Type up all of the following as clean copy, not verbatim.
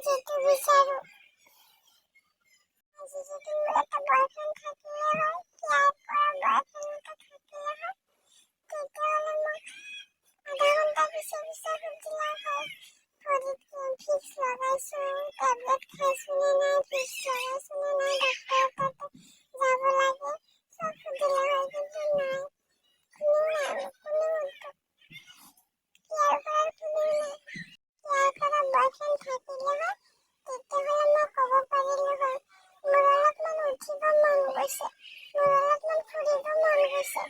যেতে বিচাৰো। আজি যদি মোৰ এটা বয়ফ্ৰেণ্ড থাকিলে হয়, কেয়াৰ কৰা বয়ফ্ৰেণ্ড এটা থাকিলে হয়, তেতিয়াহ'লে মই আধা ঘণ্টা পিছে পিছে সুধিলা হয় ভৰিত ভিক্স লগাইছো, টেবলেট খাইছো নে নাই, ভিক্স লগাইছো নে নাই, ডক্টৰৰ তাতে যাব লাগে, চব সুধিলা হয়। কিন্তু নাই, কোনেও কেয়াৰ কৰাৰ কোনেও নাই। কেয়াৰ কৰা বয়ফ্ৰেণ্ড থাকিলে হয়, তেতিয়াহ'লে মই ক'ব পাৰিলো হয় মোৰ অলপমান উঠিব মন গৈছে, মোৰ অলপমান ফুৰিব মন গৈছে,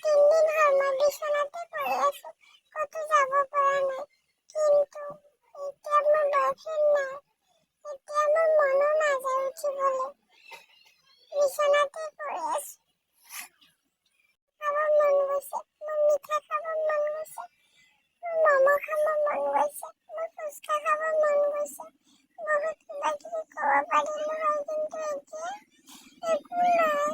3 দিন হ'ল মই বিচনাতে পৰি আছো, ক'তো যাব পৰা নাই। কিন্তু এতিয়া মোৰ বয়ফ্ৰেণ্ড নাই, এতিয়া মোৰ মনো নাযায় উঠিবলৈ, বিচনাতে পৰি আছো। খাব মন গৈছে, মোৰ মিঠা খাব মন গৈছে, মোৰ ম'ম' খাব মন গৈছে, মোৰ ফুচকা খাব মন গৈছে, বহুত কিবা কিবি ক'ব পাৰিলো হয়। কিন্তু এতিয়া একো নাই।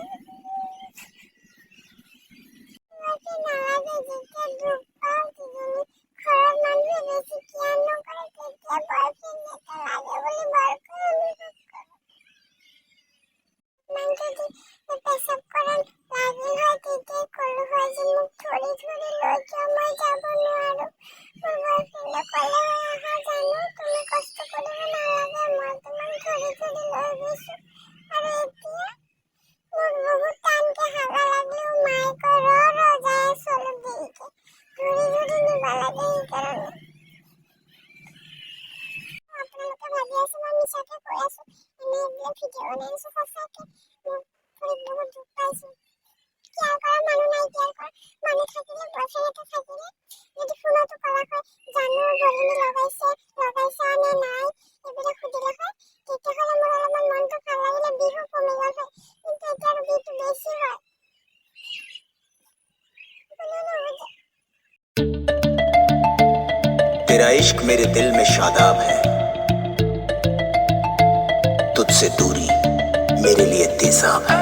তোমাকে নালাগে যেতিয়া দুখ পাওঁ কিজানি ঘৰৰ মানুহে বেছি কেয়াৰ নকৰে, তেতিয়া বয়ফ্ৰেণ্ড এটা লাগে বুলি বৰকৈ অনুভৱ কৰোঁ। ইমান যদি পেচাব কৰা লাগিল হয়, তেতিয়াই ক'লো হয় যে মোক ধৰি ধৰি লৈ যোৱা, মই যাব নোৱাৰো। মোৰ বয়ফ্ৰেণ্ডে ক'লে হয়, আহা জানো তুমি কষ্ট কৰিব নালাগে, মই তোমাক ধৰি ধৰি লৈ গৈছো। আৰু এতিয়া মোক বহুত টানকে হাগা লাগিলেও মায়ে কয় ৰ যাই আছো অলপ দেৰিকে, ধৰি ধৰি নিব লাগে সেইকাৰণে। আপোনালোকে ভাবি আছে মই মিছাকে কৈ আছো, এনেই এইবিলাক ভিডিঅ' বনাই আছো। সঁচাকে মোৰ ভৰিত বহুত দুখ পাইছো। কেয়াৰ কৰা মানুহ নাই, কেয়াৰ কৰা মানুহ থাকিলে, বয়ফ্ৰেণ্ড এটা থাকিলে যদি ফোনতো ক'লা হয় জানো গৰমি লগাইছা নে নাই, এইবিলাক সুধিলে হয়, তেতিয়াহ'লে মোৰ অলপমান মনটো ভাল লাগিলে, বিহু কমি গ'ল হয়। কিন্তু এতিয়া আৰু বিহু বেছি হয়। तेरा इश्क मेरे दिल में शादाब है, तुझसे दूरी मेरे लिए तेजाब है।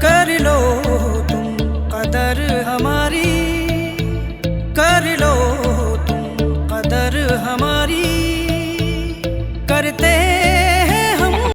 कर लो तुम कदर हमारी, कर लो तुम कदर हमारी, करते